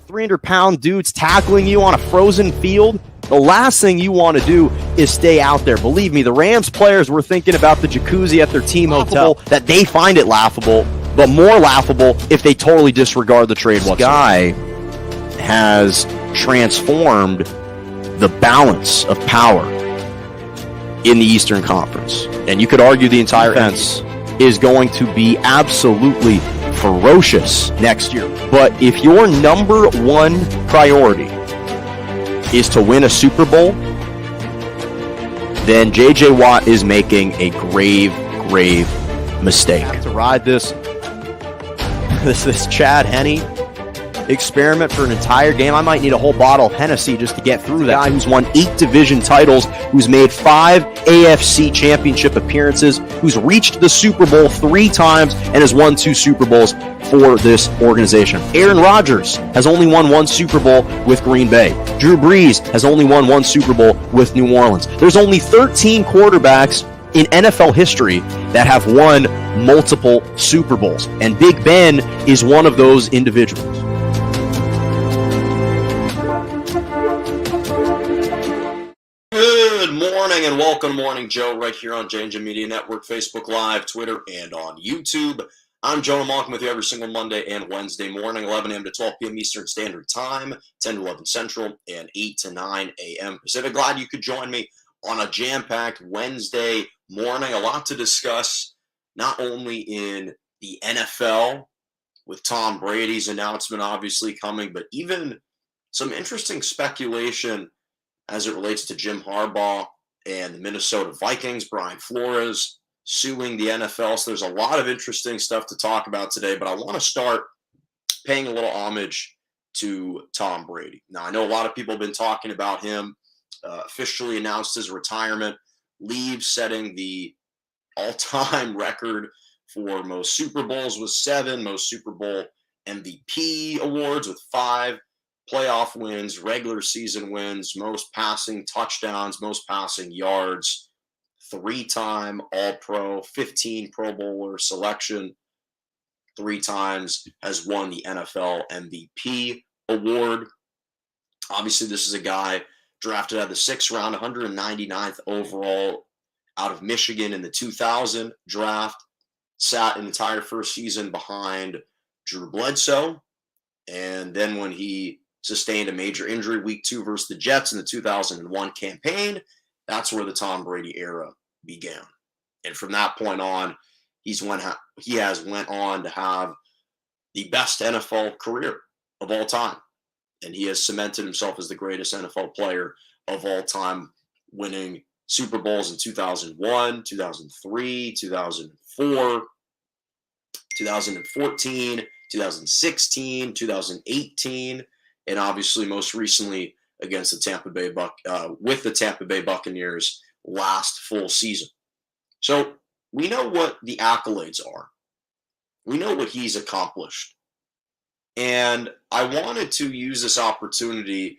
300-pound dudes tackling you on a frozen field, the last thing you want to do is stay out there. Believe me, the Rams players were thinking about the jacuzzi at their team hotel, that they find it laughable, but more laughable if they totally disregard the trade whatsoever. This guy has transformed the balance of power in the Eastern Conference. And you could argue the entire defense is going to be absolutely ferocious next year. But if your number one priority is to win a Super Bowl, then J.J. Watt is making a grave mistake. To ride this Chad Henne experiment for an entire game, I might need a whole bottle of Hennessy just to get through that. Guy who's won 8 division titles, who's made 5 AFC championship appearances, who's reached the Super Bowl 3 times and has won 2 Super Bowls for this organization. Aaron Rodgers has only won 1 Super Bowl with Green Bay. Drew Brees has only won 1 Super Bowl with New Orleans. There's only 13 quarterbacks in NFL history that have won multiple Super Bowls, and Big Ben is one of those individuals. Good morning and welcome to Morning Joe right here on J&J Media Network, Facebook Live, Twitter, and on YouTube. I'm Jonah Malcolm with you every single Monday and Wednesday morning, 11 a.m. to 12 p.m. Eastern Standard Time, 10 to 11 Central, and 8 to 9 a.m. Pacific. Glad you could join me on a jam-packed Wednesday morning. A lot to discuss, not only in the NFL, with Tom Brady's announcement obviously coming, but even some interesting speculation as it relates to Jim Harbaugh and the Minnesota Vikings, Brian Flores suing the NFL. So there's a lot of interesting stuff to talk about today, but I want to start paying a little homage to Tom Brady. Now, I know a lot of people have been talking about him, officially announced his retirement, leaves, setting the all-time record for most Super Bowls with 7, most Super Bowl MVP awards with 5, playoff wins, regular season wins, most passing touchdowns, most passing yards, 3-time All-Pro, 15 Pro Bowler selection, 3 times has won the NFL MVP award. Obviously, this is a guy drafted out of the 6th round, 199th overall out of Michigan in the 2000 draft, sat an entire first season behind Drew Bledsoe, and then when he sustained a major injury week 2 versus the Jets in the 2001 campaign, that's where the Tom Brady era began. And from that point on, he has went on to have the best NFL career of all time. And he has cemented himself as the greatest NFL player of all time, winning Super Bowls in 2001, 2003, 2004, 2014, 2016, 2018, and obviously most recently against the Tampa Bay Buccaneers last full season. So we know what the accolades are. We know what he's accomplished. And I wanted to use this opportunity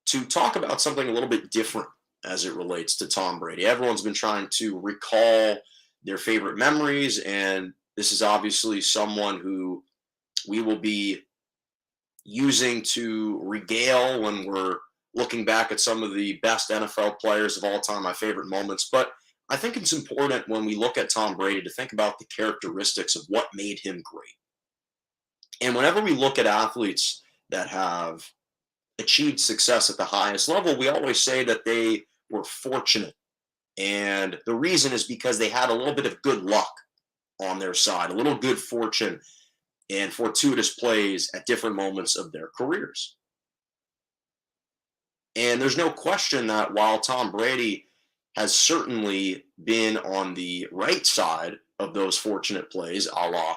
to talk about something a little bit different as it relates to Tom Brady. Everyone's been trying to recall their favorite memories, and this is obviously someone who we will be using to regale when we're looking back at some of the best NFL players of all time, my favorite moments. But I think it's important when we look at Tom Brady to think about the characteristics of what made him great. And whenever we look at athletes that have achieved success at the highest level, we always say that they were fortunate. And the reason is because they had a little bit of good luck on their side, a little good fortune and fortuitous plays at different moments of their careers. And there's no question that while Tom Brady has certainly been on the right side of those fortunate plays, a la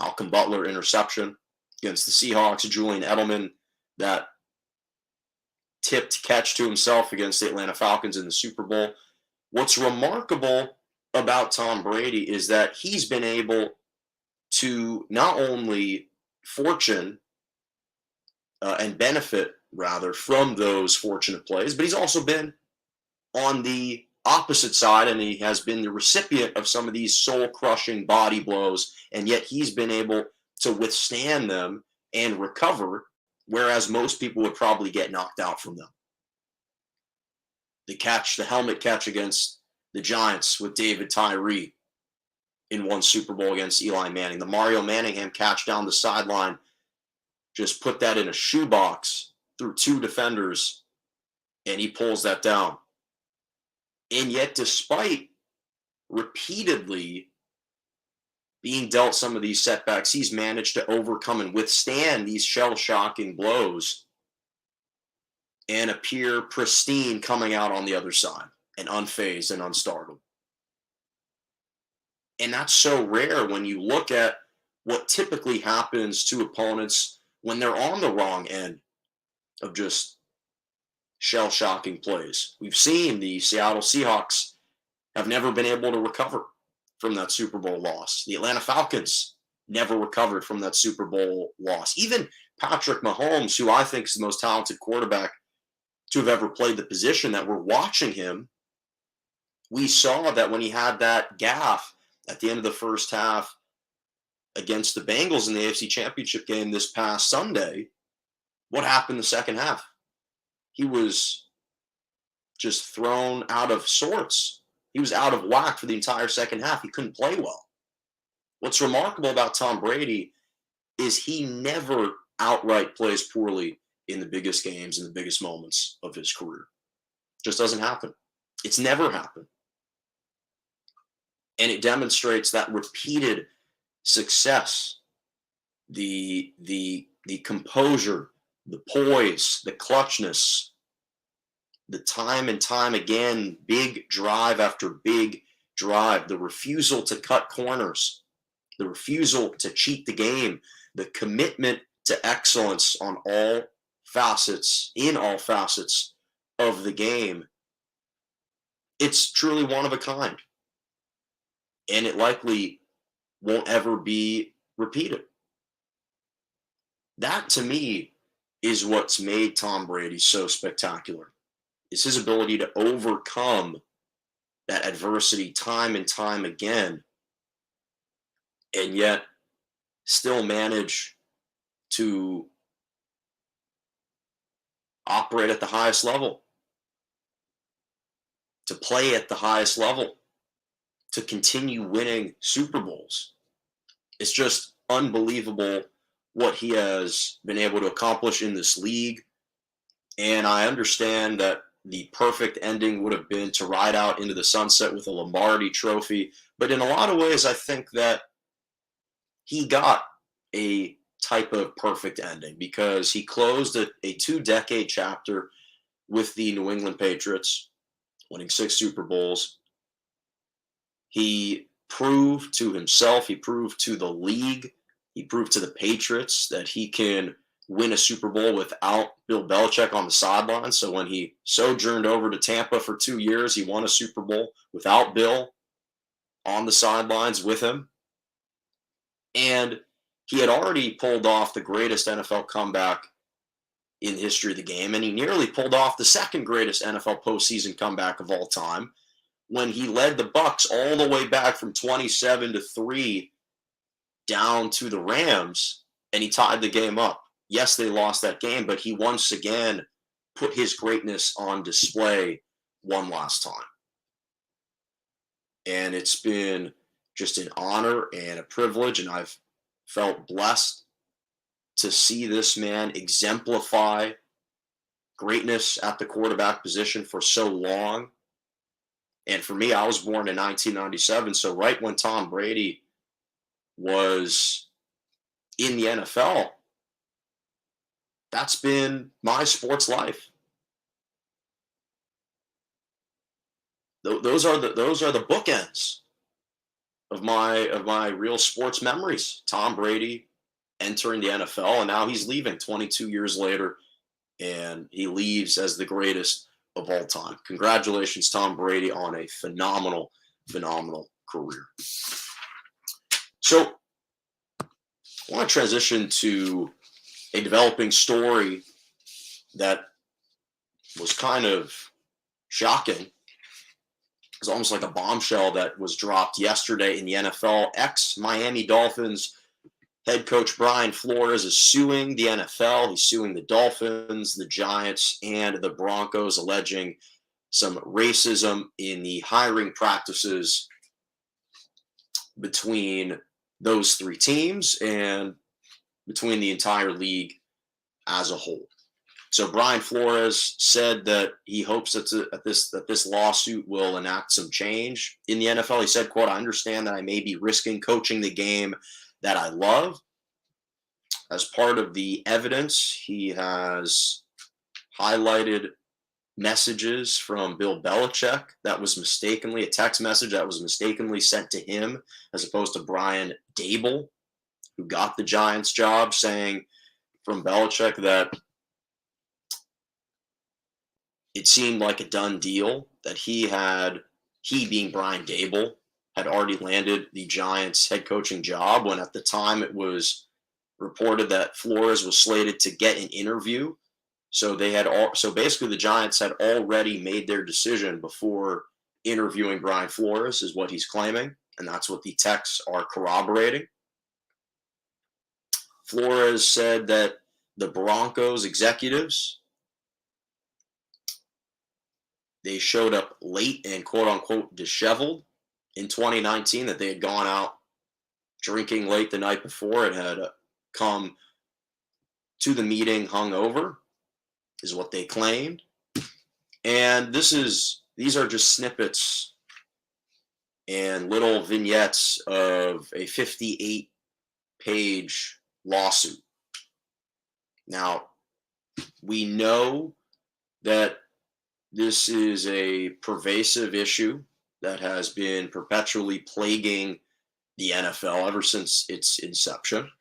Malcolm Butler interception against the Seahawks, Julian Edelman, that tipped catch to himself against the Atlanta Falcons in the Super Bowl. What's remarkable about Tom Brady is that he's been able to not only fortune and benefit, rather, from those fortunate plays, but he's also been on the opposite side, and he has been the recipient of some of these soul-crushing body blows, and yet he's been able to withstand them and recover whereas most people would probably get knocked out from them. The helmet catch against the Giants with David Tyree in one Super Bowl against Eli Manning. The Mario Manningham catch down the sideline, just put that in a shoebox through two defenders, and he pulls that down. And yet, despite repeatedly being dealt some of these setbacks, he's managed to overcome and withstand these shell-shocking blows and appear pristine coming out on the other side and unfazed and unstartled. And that's so rare when you look at what typically happens to opponents when they're on the wrong end of just shell-shocking plays. We've seen the Seattle Seahawks have never been able to recover from that Super Bowl loss. The Atlanta Falcons never recovered from that Super Bowl loss. Even Patrick Mahomes, who I think is the most talented quarterback to have ever played the position, that we're watching him, we saw that when he had that gaffe at the end of the first half against the Bengals in the AFC Championship game this past Sunday, what happened the second half? He was just thrown out of sorts. He was out of whack for the entire second half. He couldn't play well. What's remarkable about Tom Brady is he never outright plays poorly in the biggest games and the biggest moments of his career. Just doesn't happen. It's never happened. And it demonstrates that repeated success, the composure, the poise, the clutchness, the time and time again, big drive after big drive, the refusal to cut corners, the refusal to cheat the game, the commitment to excellence on all facets, in all facets of the game. It's truly one of a kind. And it likely won't ever be repeated. That, to me, is what's made Tom Brady so spectacular. It's his ability to overcome that adversity time and time again, and yet still manage to operate at the highest level, to play at the highest level, to continue winning Super Bowls. It's just unbelievable what he has been able to accomplish in this league. And I understand that the perfect ending would have been to ride out into the sunset with a Lombardi trophy. But in a lot of ways, I think that he got a type of perfect ending because he closed a 2-decade chapter with the New England Patriots, winning 6 Super Bowls. He proved to himself, he proved to the league, he proved to the Patriots that he can win a Super Bowl without Bill Belichick on the sideline. So when he sojourned over to Tampa for 2 years, he won a Super Bowl without Bill on the sidelines with him. And he had already pulled off the greatest NFL comeback in the history of the game, and he nearly pulled off the second greatest NFL postseason comeback of all time when he led the Bucs all the way back from 27-3 down to the Rams, and he tied the game up. Yes, they lost that game, but he once again put his greatness on display one last time. And it's been just an honor and a privilege, and I've felt blessed to see this man exemplify greatness at the quarterback position for so long. And for me, I was born in 1997, so right when Tom Brady was in the NFL, that's been my sports life. Those are the bookends of my real sports memories. Tom Brady entering the NFL, and now he's leaving 22 years later, and he leaves as the greatest of all time. Congratulations, Tom Brady, on a phenomenal, phenomenal career. So I want to transition to a developing story that was kind of shocking. It was almost like a bombshell that was dropped yesterday in the NFL. Ex-Miami Dolphins Head coach Brian Flores is suing the NFL. He's suing the Dolphins, the Giants, and the Broncos, alleging some racism in the hiring practices between those three teams and between the entire league as a whole. So Brian Flores said that he hopes that this lawsuit will enact some change in the NFL. He said, quote, "I understand that I may be risking coaching the game that I love." As part of the evidence, he has highlighted messages from Bill Belichick that was mistakenly, a text message that was mistakenly sent to him as opposed to Brian Dable, who got the Giants job, saying from Belichick that it seemed like a done deal, that he being Brian Dable, had already landed the Giants head coaching job, when at the time it was reported that Flores was slated to get an interview. So basically the Giants had already made their decision before interviewing Brian Flores, is what he's claiming, and that's what the texts are corroborating. Flores said that the Broncos executives, they showed up late and quote-unquote disheveled in 2019, that they had gone out drinking late the night before and had come to the meeting hungover, is what they claimed. And these are just snippets and little vignettes of a 58-page lawsuit. Now, we know that this is a pervasive issue that has been perpetually plaguing the NFL ever since its inception.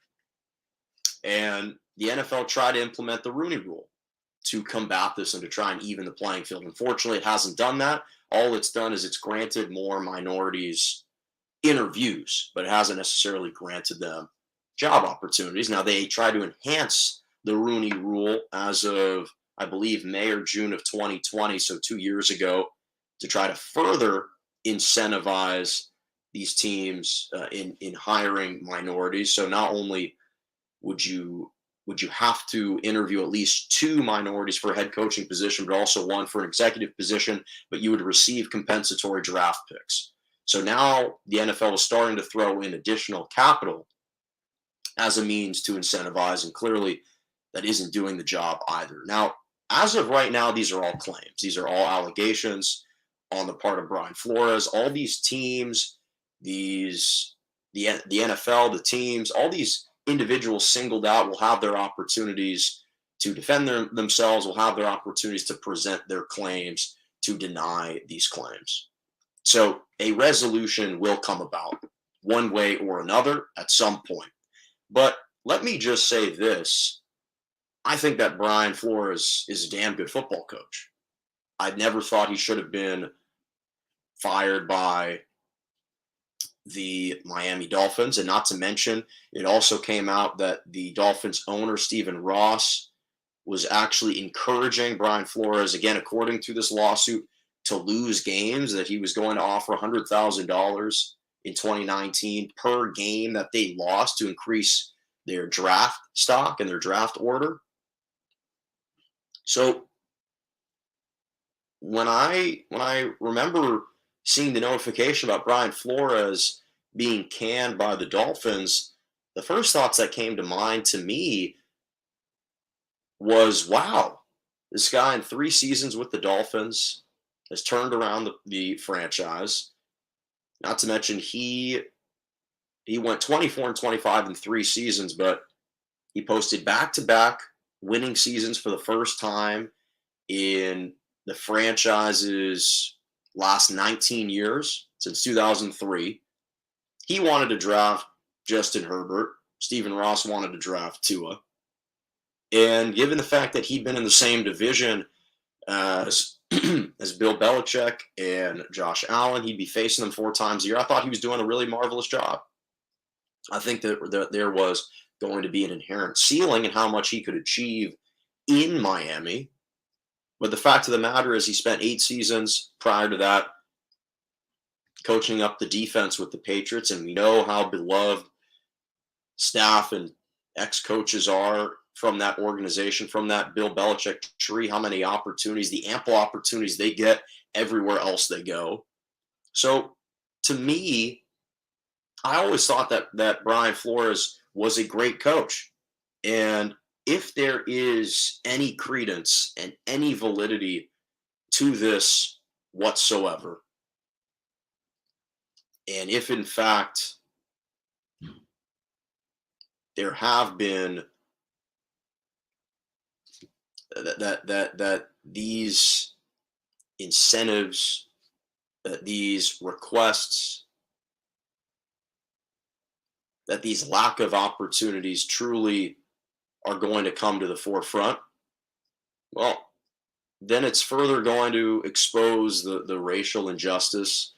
And the NFL tried to implement the Rooney Rule to combat this and to try and even the playing field. Unfortunately, it hasn't done that. All it's done is it's granted more minorities interviews, but it hasn't necessarily granted them job opportunities. Now, they try to enhance the Rooney Rule as of, I believe, May or June of 2020, so 2 years ago, to try to further incentivize these teams in hiring minorities. So not only would you have to interview at least 2 minorities for a head coaching position, but also 1 for an executive position, but you would receive compensatory draft picks. So now the NFL is starting to throw in additional capital as a means to incentivize, and clearly that isn't doing the job either. Now, as of right now, these are all claims. These are all allegations on the part of Brian Flores. All these teams, the NFL, the teams, all these individuals singled out will have their opportunities to defend themselves, will have their opportunities to present their claims, to deny these claims. So a resolution will come about one way or another at some point. But let me just say this. I think that Brian Flores is a damn good football coach. I never thought he should have been fired by the Miami Dolphins. And not to mention, it also came out that the Dolphins owner, Stephen Ross, was actually encouraging Brian Flores, again, according to this lawsuit, to lose games, that he was going to offer $100,000 in 2019 per game that they lost to increase their draft stock and their draft order. So when I remember seeing the notification about Brian Flores being canned by the Dolphins, the first thoughts that came to mind to me was, wow, this guy in 3 seasons with the Dolphins has turned around the franchise. Not to mention he went 24-25 in 3 seasons, but he posted back-to-back winning seasons for the first time in the franchise's last 19 years, since 2003. He wanted to draft Justin Herbert. Stephen Ross wanted to draft Tua. And given the fact that he'd been in the same division as Bill Belichick and Josh Allen, he'd be facing them 4 times a year. I thought he was doing a really marvelous job. I think that there was going to be an inherent ceiling in how much he could achieve in Miami. But the fact of the matter is, he spent 8 seasons prior to that coaching up the defense with the Patriots, and we know how beloved staff and ex-coaches are from that organization, from that Bill Belichick tree, how many opportunities, the ample opportunities they get everywhere else they go. So to me, I always thought that Brian Flores was a great coach. And if there is any credence and any validity to this whatsoever, and if in fact there have been that these incentives, that these requests, that these lack of opportunities truly are going to come to the forefront, well, then it's further going to expose the racial injustice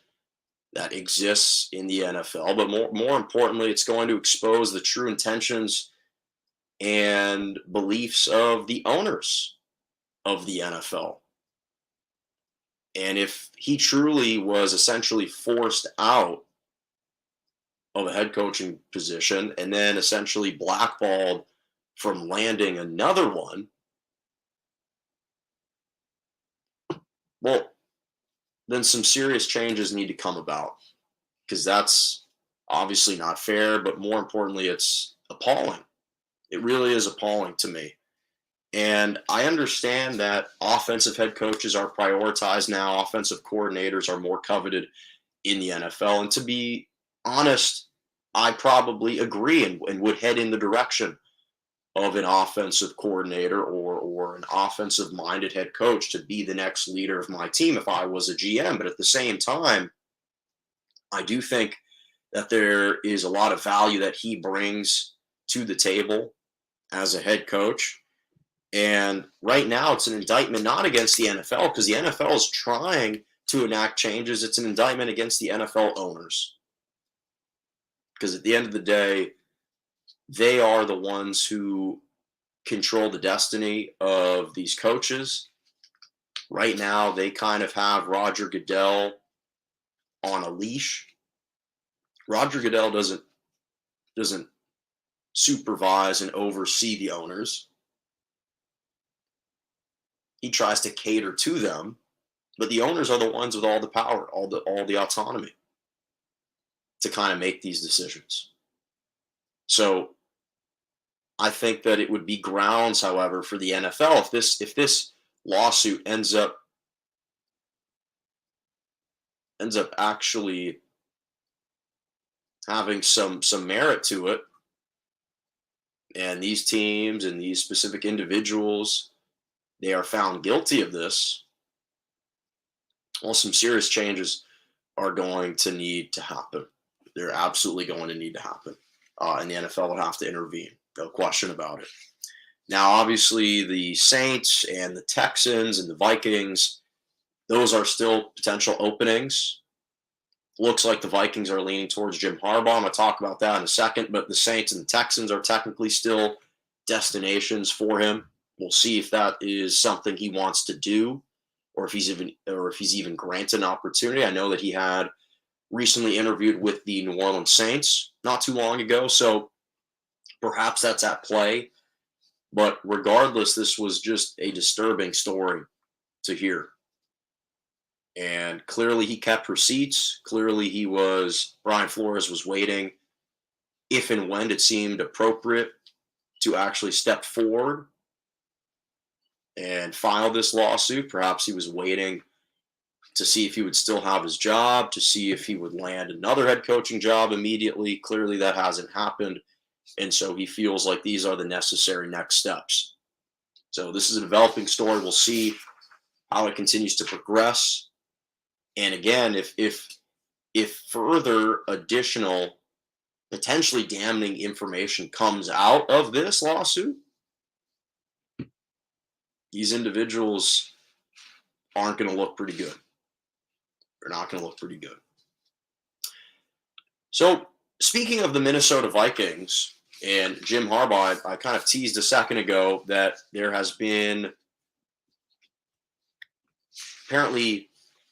that exists in the NFL. But more importantly, it's going to expose the true intentions and beliefs of the owners of the NFL. And if he truly was essentially forced out of a head coaching position and then essentially blackballed from landing another one, well, then some serious changes need to come about, because that's obviously not fair, but more importantly, it's appalling. It really is appalling to me. And I understand that offensive head coaches are prioritized now. Offensive coordinators are more coveted in the NFL. And to be honest, I probably agree and would head in the direction of an offensive coordinator or an offensive minded head coach to be the next leader of my team if I was a GM. But at the same time, I do think that there is a lot of value that he brings to the table as a head coach. And right now it's an indictment not against the NFL, because the NFL is trying to enact changes. It's an indictment against the NFL owners. Because at the end of the day, they are the ones who control the destiny of these coaches. Right now, they kind of have Roger Goodell on a leash. Roger Goodell doesn't supervise and oversee the owners. He tries to cater to them, but the owners are the ones with all the power, all the autonomy to kind of make these decisions. So I think that it would be grounds, however, for the NFL if this lawsuit ends up actually having some merit to it, and these teams and these specific individuals, they are found guilty of this, well, some serious changes are going to need to happen. They're absolutely going to need to happen. And the NFL would have to intervene. No question about it. Now, obviously, the Saints and the Texans and the Vikings, those are still potential openings. Looks like the Vikings are leaning towards Jim Harbaugh. I'm going to talk about that in a second, but the Saints and the Texans are technically still destinations for him. We'll see if that is something he wants to do, or if he's even granted an opportunity. I know that he had recently interviewed with the New Orleans Saints not too long ago, so perhaps that's at play. But regardless, this was just a disturbing story to hear. And clearly he kept receipts. Clearly Brian Flores was waiting if and when it seemed appropriate to actually step forward and file this lawsuit. Perhaps he was waiting to see if he would still have his job, to see if he would land another head coaching job immediately. Clearly that hasn't happened. And so he feels like these are the necessary next steps. So this is a developing story. We'll see how it continues to progress. And again, if further additional potentially damning information comes out of this lawsuit, these individuals aren't going to look pretty good. They're not going to look pretty good. So speaking of the Minnesota Vikings and Jim Harbaugh, I kind of teased a second ago that there has been apparently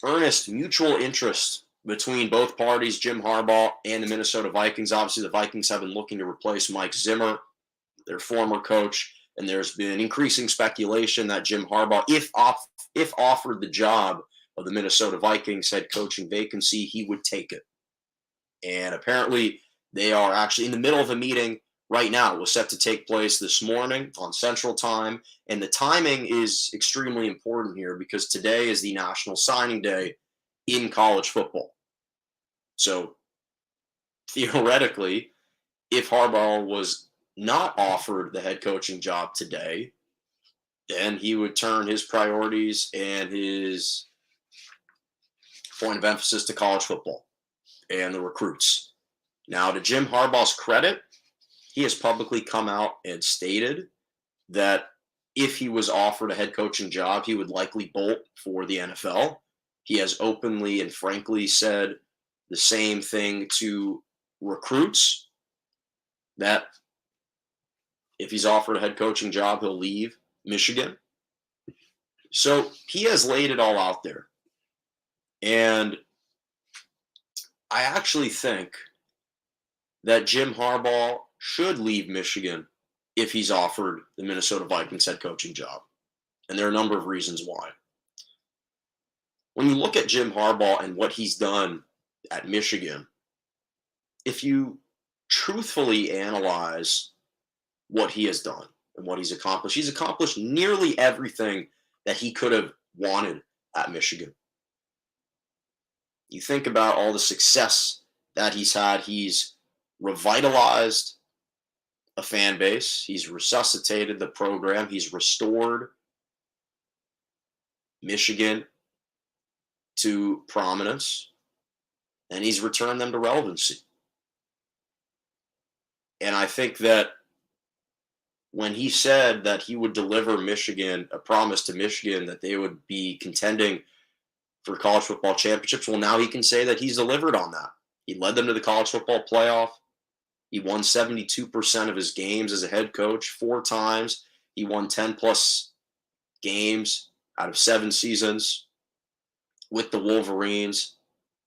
earnest mutual interest between both parties, Jim Harbaugh and the Minnesota Vikings. Obviously, the Vikings have been looking to replace Mike Zimmer, their former coach, and there's been increasing speculation that Jim Harbaugh, if offered the job of the Minnesota Vikings head coaching vacancy, he would take it. And apparently, they are actually in the middle of a meeting right now. It was set to take place this morning on Central Time, and the timing is extremely important here because today is the National Signing Day in college football. So theoretically, if Harbaugh was not offered the head coaching job today, then he would turn his priorities and his point of emphasis to college football and the recruits. Now, to Jim Harbaugh's credit, he has publicly come out and stated that if he was offered a head coaching job, he would likely bolt for the NFL. He has openly and frankly said the same thing to recruits, that if he's offered a head coaching job, he'll leave Michigan. So he has laid it all out there. And I actually think that Jim Harbaugh should leave Michigan if he's offered the Minnesota Vikings head coaching job. And there are a number of reasons why. When you look at Jim Harbaugh and what he's done at Michigan, if you truthfully analyze what he has done and what he's accomplished nearly everything that he could have wanted at Michigan. You think about all the success that he's had. He's revitalized a fan base. He's resuscitated the program. He's restored Michigan to prominence, and he's returned them to relevancy. And I think that when he said that he would deliver Michigan, a promise to Michigan that they would be contending for college football championships, well, now he can say that he's delivered on that. He led them to the college football playoff. He won 72% of his games as a head coach 4 times. He won 10-plus games out of 7 seasons with the Wolverines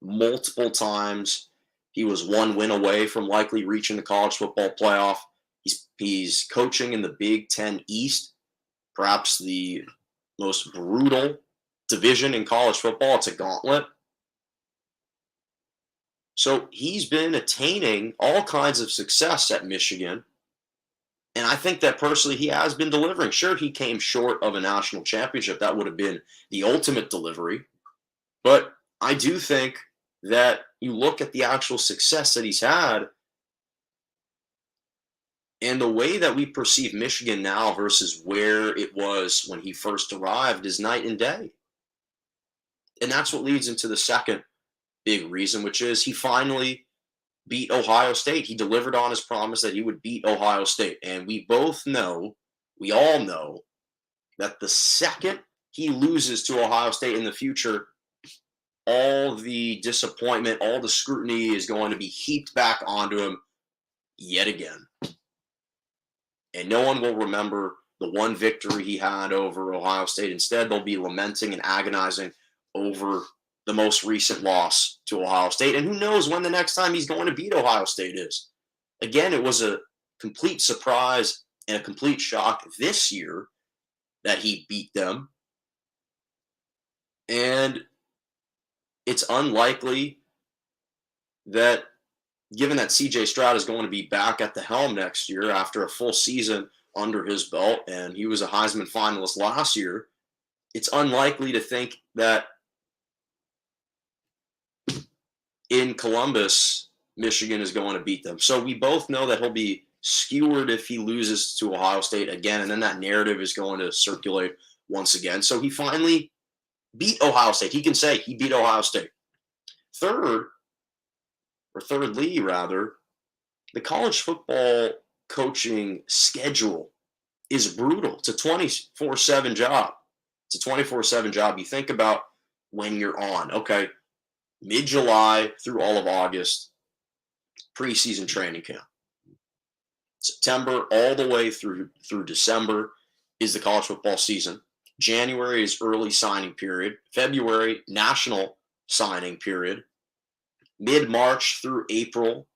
multiple times. He was 1 win away from likely reaching the college football playoff. He's coaching in the Big Ten East, perhaps the most brutal division in college football. It's a gauntlet. So he's been attaining all kinds of success at Michigan. And I think that personally he has been delivering. Sure, he came short of a national championship. That would have been the ultimate delivery. But I do think that you look at the actual success that he's had, and the way that we perceive Michigan now versus where it was when he first arrived is night and day. And that's what leads into the second big reason, which is he finally beat Ohio State. He delivered on his promise that he would beat Ohio State. And we all know, that the second he loses to Ohio State in the future, all the disappointment, all the scrutiny is going to be heaped back onto him yet again. And no one will remember the one victory he had over Ohio State. Instead, they'll be lamenting and agonizing over the most recent loss to Ohio State. And who knows when the next time he's going to beat Ohio State is. Again, it was a complete surprise and a complete shock this year that he beat them. And it's unlikely that, given that C.J. Stroud is going to be back at the helm next year after a full season under his belt, and he was a Heisman finalist last year, it's unlikely to think that in Columbus, Michigan is going to beat them. So we both know that he'll be skewered if he loses to Ohio State again, and then that narrative is going to circulate once again. So he finally beat Ohio State. He can say he beat Ohio State. Thirdly, the college football coaching schedule is brutal. It's a 24/7 job. It's a 24/7 job. You think about when you're on, okay, mid-July through all of August, preseason training camp. September all the way through December is the college football season. January is early signing period. February, national signing period. mid-March through April,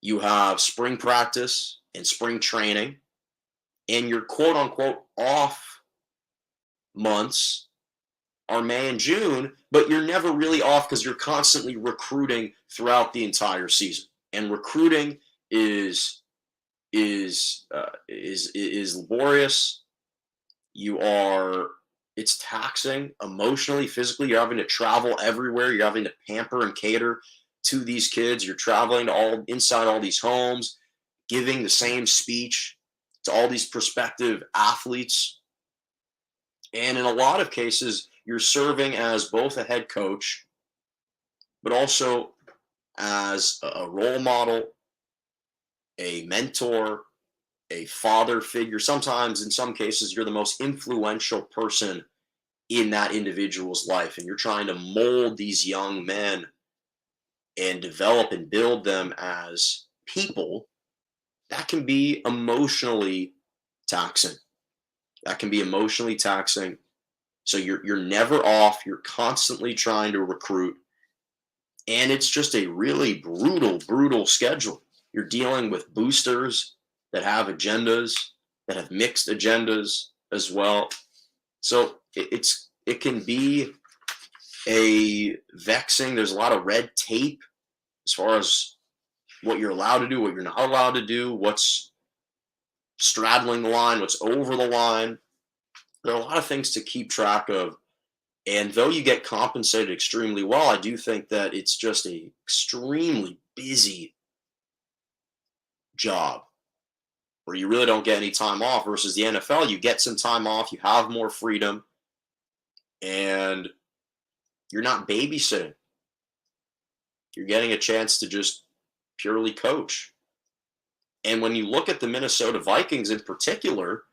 you have spring practice and spring training, and your quote-unquote off months are May and June, but you're never really off because you're constantly recruiting throughout the entire season. And recruiting is laborious. It's taxing emotionally, physically. You're having to travel everywhere. You're having to pamper and cater to these kids. You're traveling to inside all these homes, giving the same speech to all these prospective athletes. And in a lot of cases, you're serving as both a head coach, but also as a role model, a mentor, a father figure. Sometimes, in some cases, you're the most influential person in that individual's life, and you're trying to mold these young men and develop and build them as people. That can be emotionally taxing. So you're never off. You're constantly trying to recruit, and it's just a really brutal schedule. You're dealing with boosters that have agendas, that have mixed agendas as well. So it can be a vexing. There's a lot of red tape as far as what you're allowed to do, what you're not allowed to do, what's straddling the line, what's over the line. There are a lot of things to keep track of. And though you get compensated extremely well, I do think that it's just a extremely busy job where you really don't get any time off versus the NFL. You get some time off, you have more freedom, and you're not babysitting. You're getting a chance to just purely coach. And when you look at the Minnesota Vikings in particular,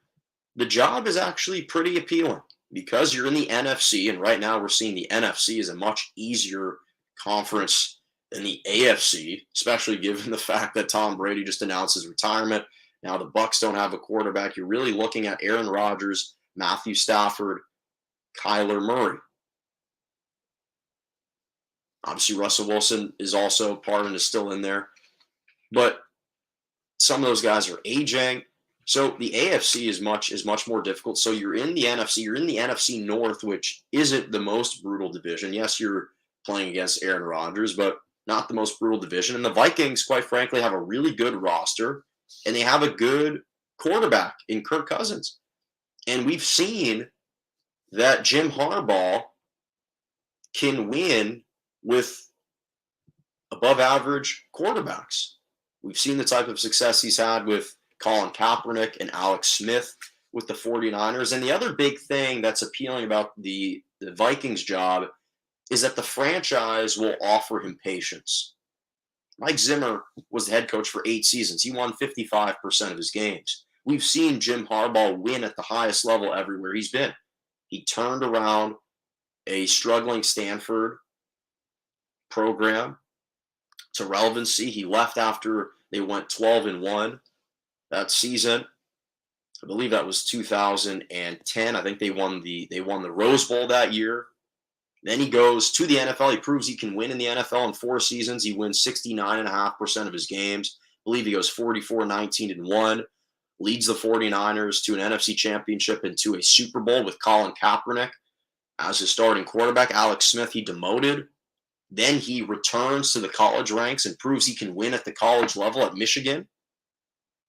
the job is actually pretty appealing because you're in the NFC, and right now we're seeing the NFC is a much easier conference than the AFC, especially given the fact that Tom Brady just announced his retirement. Now the Bucs don't have a quarterback. You're really looking at Aaron Rodgers, Matthew Stafford, Kyler Murray. Obviously, Russell Wilson is also part and is still in there. But some of those guys are aging. So the AFC is much more difficult. So you're in the NFC. You're in the NFC North, which isn't the most brutal division. Yes, you're playing against Aaron Rodgers, but not the most brutal division. And the Vikings, quite frankly, have a really good roster, and they have a good quarterback in Kirk Cousins. And we've seen that Jim Harbaugh can win with above average quarterbacks. We've seen the type of success he's had with Colin Kaepernick and Alex Smith with the 49ers. And the other big thing that's appealing about the Vikings job is that the franchise will offer him patience. Mike Zimmer was the head coach for 8 seasons. He won 55% of his games. We've seen Jim Harbaugh win at the highest level everywhere he's been. He turned around a struggling Stanford program to relevancy. He left after they went 12-1 that season. I believe that was 2010. I think they won the Rose Bowl that year. Then he goes to the NFL. He proves he can win in the NFL in 4 seasons. He wins 69.5% of his games. I believe he goes 44-19-1. Leads the 49ers to an NFC championship and to a Super Bowl with Colin Kaepernick as his starting quarterback. Alex Smith, he demoted. Then he returns to the college ranks and proves he can win at the college level at Michigan,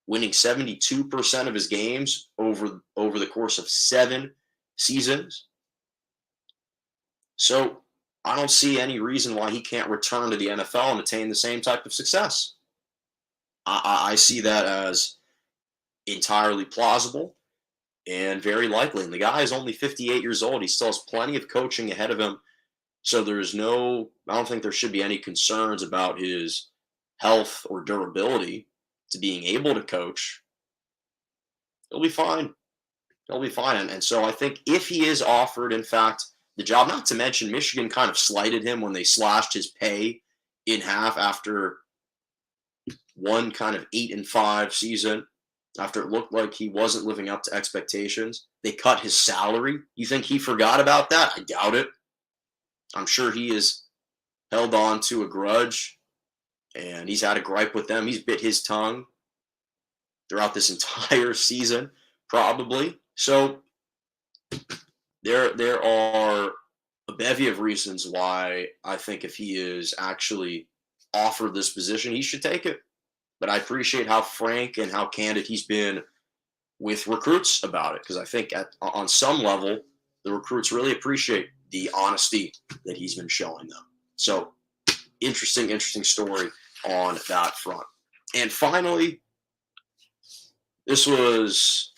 winning 72% of his games over the course of 7 seasons. So I don't see any reason why he can't return to the NFL and attain the same type of success. I see that as entirely plausible and very likely. And the guy is only 58 years old. He still has plenty of coaching ahead of him. So I don't think there should be any concerns about his health or durability to being able to coach. He'll be fine. And so I think if he is offered, in fact, the job, not to mention Michigan kind of slighted him when they slashed his pay in half after one kind of 8-5 season, after it looked like he wasn't living up to expectations. They cut his salary. You think he forgot about that? I doubt it. I'm sure he is held on to a grudge, and he's had a gripe with them. He's bit his tongue throughout this entire season, probably. So there are a bevy of reasons why I think if he is actually offered this position, he should take it. But I appreciate how frank and how candid he's been with recruits about it, because I think on some level, the recruits really appreciate the honesty that he's been showing them. So interesting story on that front. And finally, this was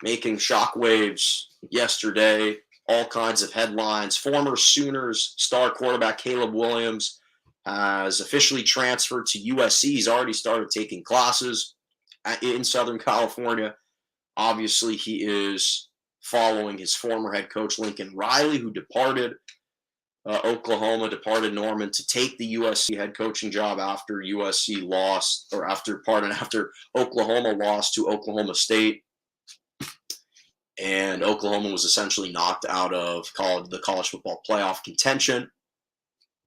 making shockwaves yesterday, all kinds of headlines. Former Sooners star quarterback Caleb Williams has officially transferred to USC. He's already started taking classes in Southern California. Obviously, he is following his former head coach, Lincoln Riley, who departed Oklahoma, departed Norman to take the USC head coaching job after USC lost, or after Oklahoma lost to Oklahoma State. And Oklahoma was essentially knocked out of the college football playoff contention.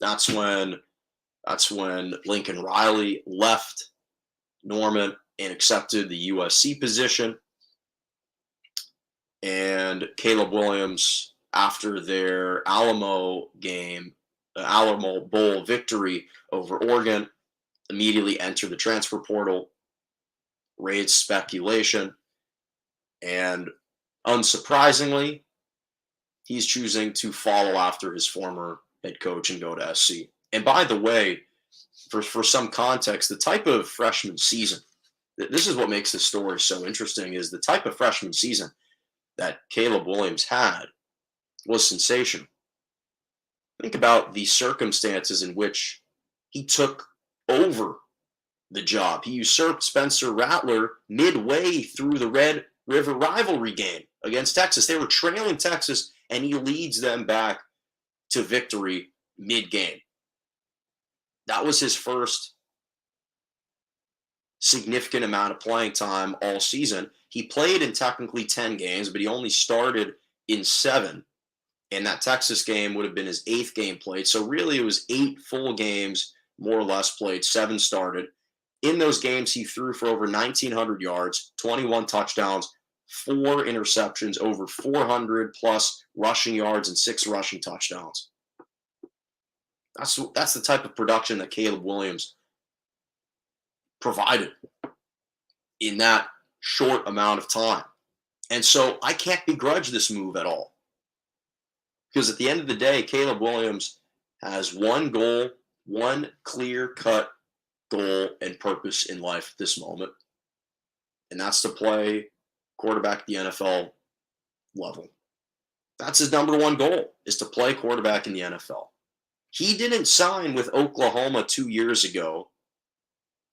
That's when Lincoln Riley left Norman and accepted the USC position. And Caleb Williams, after their Alamo Bowl victory over Oregon, immediately entered the transfer portal, raised speculation, and unsurprisingly, he's choosing to follow after his former head coach and go to SC. And by the way, for some context, the type of freshman season, this is what makes this story so interesting, is the type of freshman season that Caleb Williams had was sensational. Think about the circumstances in which he took over the job. He usurped Spencer Rattler midway through the Red River rivalry game against Texas. They were trailing Texas, and he leads them back to victory mid-game. That was his first significant amount of playing time all season. He played in technically 10 games, but he only started in 7. And that Texas game would have been his 8th game played. So really it was 8 full games, more or less, played, 7 started. In those games, he threw for over 1,900 yards, 21 touchdowns, 4 interceptions, over 400 plus rushing yards, and 6 rushing touchdowns. That's the type of production that Caleb Williams provided in that short amount of time. And so I can't begrudge this move at all. Because at the end of the day, Caleb Williams has one goal, one clear-cut goal and purpose in life at this moment. And that's to play quarterback at the NFL level. That's his number one goal, is to play quarterback in the NFL. He didn't sign with Oklahoma 2 years ago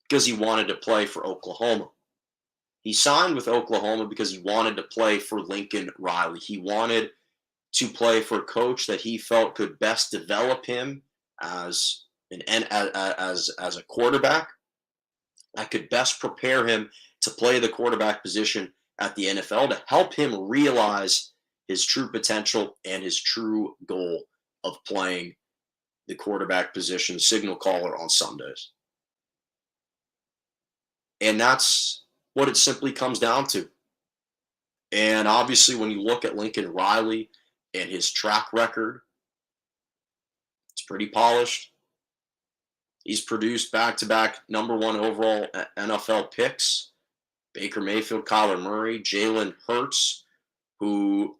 because he wanted to play for Oklahoma. He signed with Oklahoma because he wanted to play for Lincoln Riley. He wanted to play for a coach that he felt could best develop him as a quarterback, that could best prepare him to play the quarterback position at the NFL, to help him realize his true potential and his true goal of playing the quarterback position, signal caller on Sundays. And that's what it simply comes down to. And obviously, when you look at Lincoln Riley and his track record, it's pretty polished. He's produced back-to-back number 1 overall NFL picks. Baker Mayfield, Kyler Murray, Jalen Hurts, who,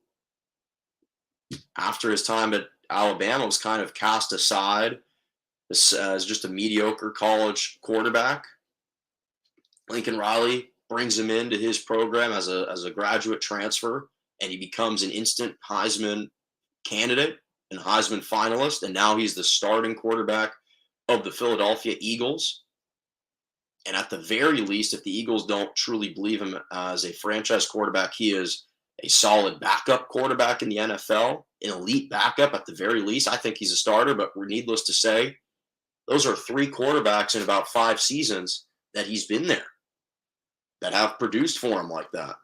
after his time at Alabama, was kind of cast aside as just a mediocre college quarterback. Lincoln Riley brings him into his program as a graduate transfer, and he becomes an instant Heisman candidate and Heisman finalist, and now he's the starting quarterback of the Philadelphia Eagles. And at the very least, if the Eagles don't truly believe him as a franchise quarterback, he is a solid backup quarterback in the NFL, an elite backup at the very least. I think he's a starter, but we're needless to say, those are 3 quarterbacks in about 5 seasons that he's been there that have produced for him like that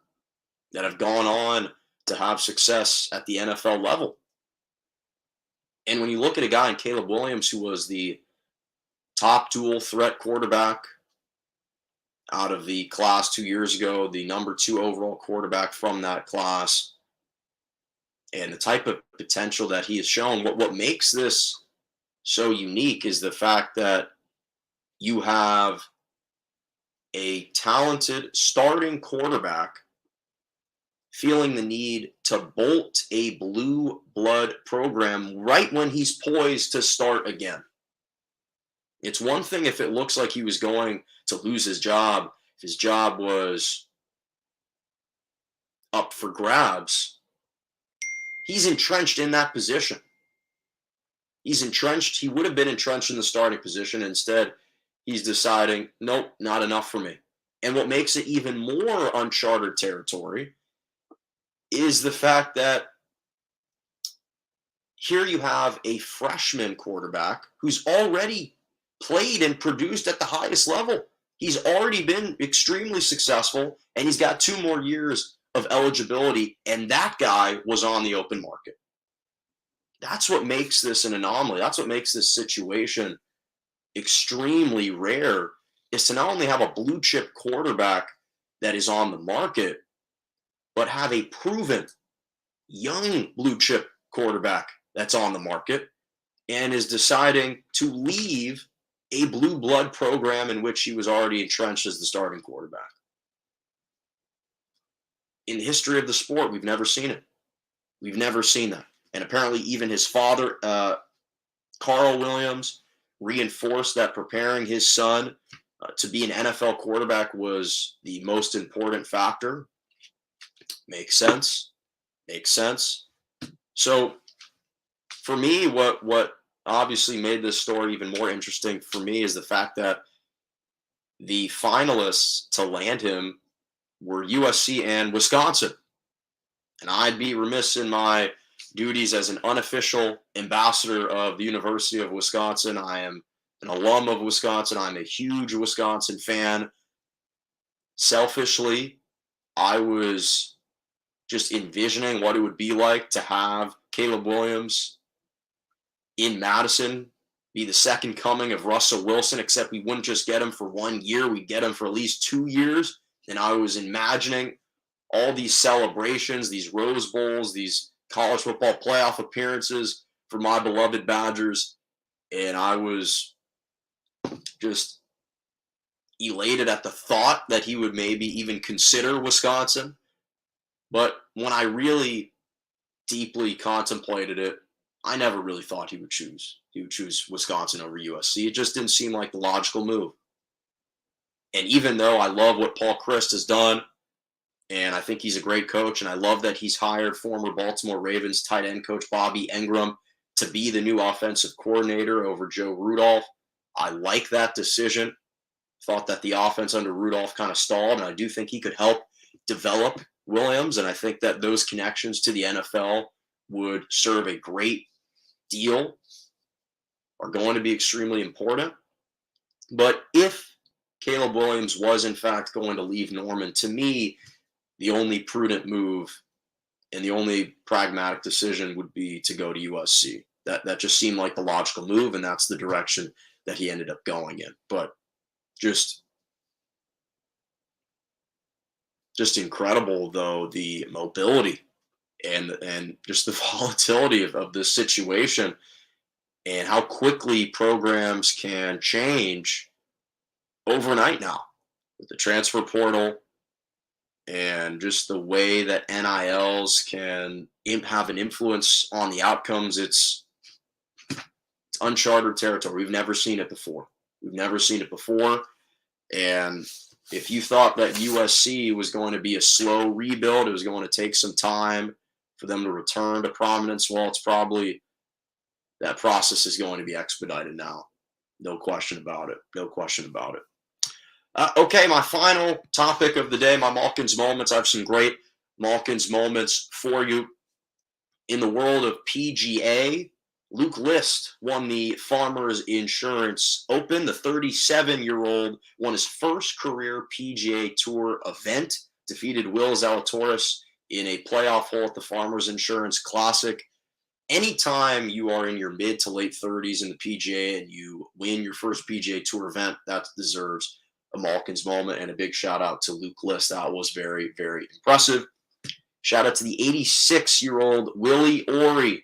have gone on to have success at the NFL level. And when you look at a guy in Caleb Williams, who was the top dual threat quarterback out of the class 2 years ago, the number 2 overall quarterback from that class, and the type of potential that he has shown, what makes this so unique is the fact that you have a talented starting quarterback feeling the need to bolt a blue blood program right when he's poised to start again. It's one thing if it looks like he was going to lose his job, if his job was up for grabs. He's entrenched in that position. He's entrenched. He would have been entrenched in the starting position. Instead, he's deciding, nope, not enough for me. And what makes it even more uncharted territory is the fact that here you have a freshman quarterback who's already played and produced at the highest level. He's already been extremely successful, and he's got 2 more years of eligibility, and that guy was on the open market. That's what makes this an anomaly. That's what makes this situation extremely rare, is to not only have a blue chip quarterback that is on the market, but have a proven young blue chip quarterback that's on the market and is deciding to leave a blue blood program in which he was already entrenched as the starting quarterback. In the history of the sport, we've never seen it. We've never seen that. And apparently even his father, Carl Williams, reinforced that preparing his son to be an NFL quarterback was the most important factor. Makes sense. Makes sense. So for me, what obviously made this story even more interesting for me is the fact that the finalists to land him were USC and Wisconsin. And I'd be remiss in my duties as an unofficial ambassador of the University of Wisconsin. I am an alum of Wisconsin. I'm a huge Wisconsin fan. Selfishly, I was just envisioning what it would be like to have Caleb Williams in Madison be the second coming of Russell Wilson, except we wouldn't just get him for 1 year. We'd get him for at least 2 years. And I was imagining all these celebrations, these Rose Bowls, these college football playoff appearances for my beloved Badgers. And I was just elated at the thought that he would maybe even consider Wisconsin. But when I really deeply contemplated it, I never really thought he would choose Wisconsin over USC. It just didn't seem like the logical move. And even though I love what Paul Chryst has done, and I think he's a great coach, and I love that he's hired former Baltimore Ravens tight end coach Bobby Engram to be the new offensive coordinator over Joe Rudolph, I like that decision. Thought that the offense under Rudolph kind of stalled, and I do think he could help develop Williams, and I think that those connections to the NFL would serve a great deal, are going to be extremely important. But if Caleb Williams was in fact going to leave Norman, to me, the only prudent move and the only pragmatic decision would be to go to USC. That just seemed like the logical move, and that's the direction that he ended up going in. But just incredible, though, the mobility and just the volatility of this situation and how quickly programs can change overnight now with the transfer portal and just the way that NILs can have an influence on the outcomes. It's uncharted territory. We've never seen it before. And if you thought that USC was going to be a slow rebuild, it was going to take some time for them to return to prominence, well, it's probably that process is going to be expedited now. No question about it. Okay, my final topic of the day, my Malkin's moments. I have some great Malkin's moments for you. In the world of PGA, Luke List won the Farmers Insurance Open. The 37-year-old won his first career PGA Tour event, defeated Will Zalatoris in a playoff hole at the Farmers Insurance Classic. anytime you are in your mid to late 30s in the PGA and you win your first PGA Tour event, that deserves a Malkin's moment, and a big shout out to Luke List. That was very, very impressive. Shout out to the 86-year-old Willie Orey,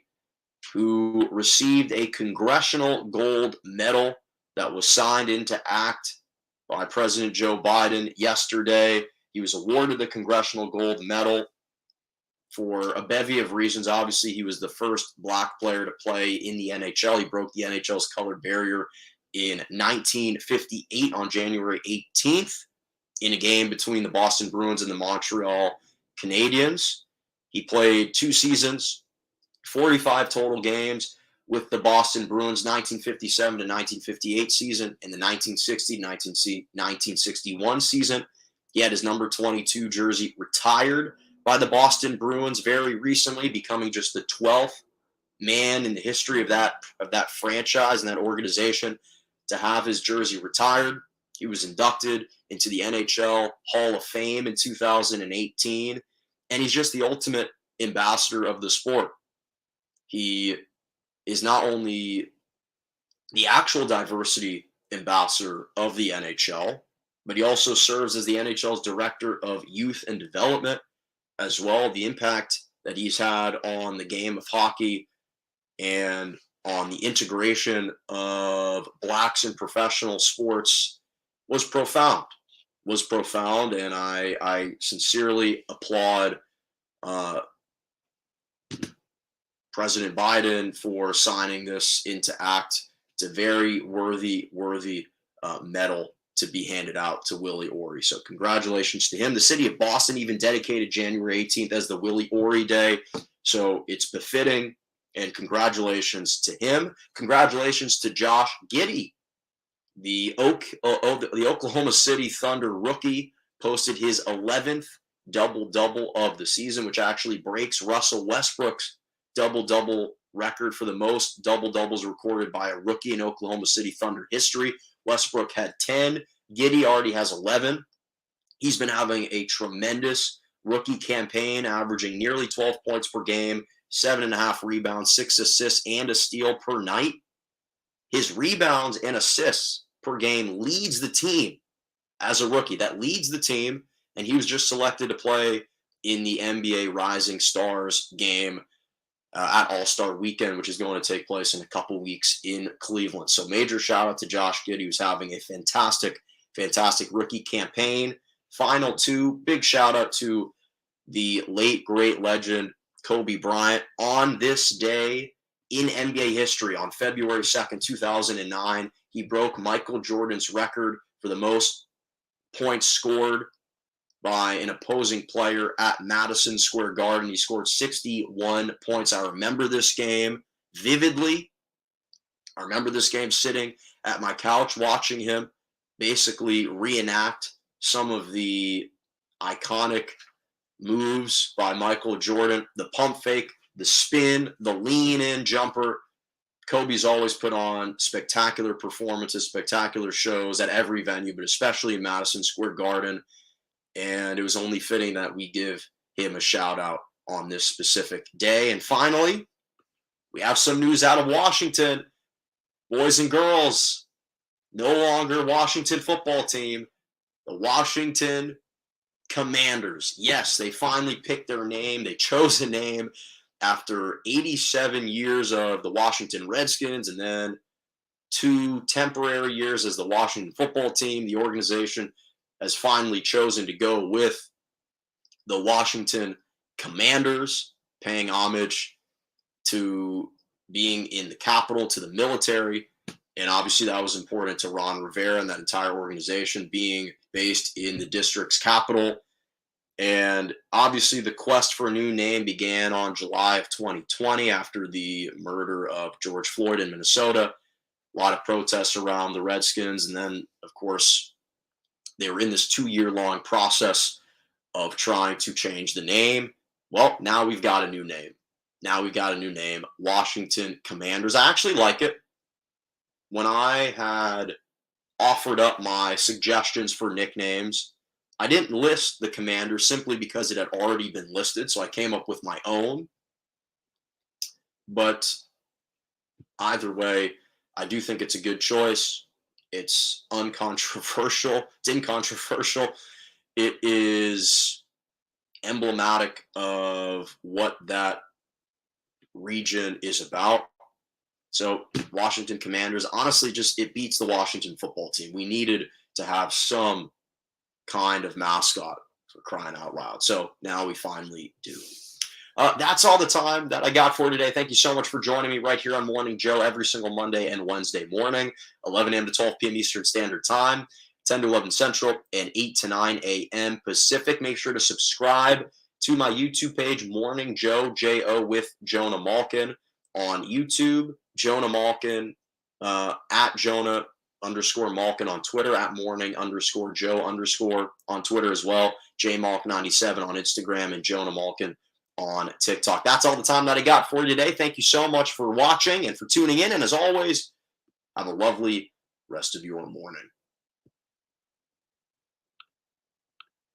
who received a Congressional Gold Medal that was signed into act by President Joe Biden yesterday. He was awarded the Congressional Gold Medal for a bevy of reasons. Obviously, he was the first black player to play in the NHL. He broke the NHL's color barrier in 1958 on January 18th in a game between the Boston Bruins and the Montreal Canadiens. He played 2 seasons, 45 total games with the Boston Bruins, 1957 to 1958 season, and the 1960-1961 season. He had his number 22 jersey retired by the Boston Bruins very recently, becoming just the 12th man in the history of that franchise and that organization to have his jersey retired. He was inducted into the NHL Hall of Fame in 2018, and he's just the ultimate ambassador of the sport. He is not only the actual diversity ambassador of the NHL, but he also serves as the NHL's director of youth and development as well. The impact that he's had on the game of hockey and on the integration of blacks in professional sports was profound. And I sincerely applaud President Biden for signing this into act. It's a very worthy medal to be handed out to Willie Orey. So congratulations to him. The city of Boston even dedicated January 18th as the Willie Orey Day. So it's befitting, and congratulations to him. Congratulations to Josh Giddey. The Oklahoma City Thunder rookie posted his 11th double-double of the season, which actually breaks Russell Westbrook's double-double record for the most double-doubles recorded by a rookie in Oklahoma City Thunder history. Westbrook had 10. Giddey already has 11. He's been having a tremendous rookie campaign, averaging nearly 12 points per game, 7.5 rebounds, 6 assists, and a steal per night. His rebounds and assists per game leads the team as a rookie. That leads the team, and he was just selected to play in the NBA Rising Stars game at All-Star Weekend, which is going to take place in a couple weeks in Cleveland. So major shout out to Josh Giddey, who's having a fantastic rookie campaign. Final 2, big shout out to the late great legend Kobe Bryant. On this day in NBA history, on February 2nd, 2009, he broke Michael Jordan's record for the most points scored by an opposing player at Madison Square Garden. He scored 61 points. I remember this game vividly. I remember this game sitting at my couch watching him basically reenact some of the iconic moves by Michael Jordan. The pump fake, the spin, the lean-in jumper. Kobe's always put on spectacular performances, spectacular shows at every venue, but especially in Madison Square Garden. And it was only fitting that we give him a shout out on this specific day. And finally, we have some news out of Washington. Boys and girls, no longer Washington football team, the Washington Commanders. Yes, they finally picked their name. They chose a name after 87 years of the Washington Redskins and then 2 temporary years as the Washington football team. The organization has finally chosen to go with the Washington Commanders, paying homage to being in the capital, to the military. And obviously that was important to Ron Rivera and that entire organization being based in the district's capital. And obviously the quest for a new name began on July of 2020 after the murder of George Floyd in Minnesota. A lot of protests around the Redskins. And then, of course, they were in this 2-year-long process of trying to change the name. Well, now we've got a new name. Washington Commanders. I actually like it. When I had offered up my suggestions for nicknames, I didn't list the Commanders simply because it had already been listed, so I came up with my own. But either way, I do think it's a good choice. It's uncontroversial. It's incontroversial. It is emblematic of what that region is about. So Washington Commanders, honestly, just it beats the Washington football team. We needed to have some kind of mascot, for crying out loud. So now we finally do. That's all the time that I got for today. Thank you so much for joining me right here on Morning Joe every single Monday and Wednesday morning, 11 a.m. to 12 p.m. Eastern Standard Time, 10 to 11 Central, and 8 to 9 a.m. Pacific. Make sure to subscribe to my YouTube page, Morning Joe, J-O with Jonah Malkin on YouTube, Jonah Malkin, at Jonah _ Malkin on Twitter, at morning _ Joe _ on Twitter as well, JMalk97 on Instagram, and Jonah Malkin on TikTok. That's all the time that I got for you today. Thank you so much for watching and for tuning in. And as always, have a lovely rest of your morning.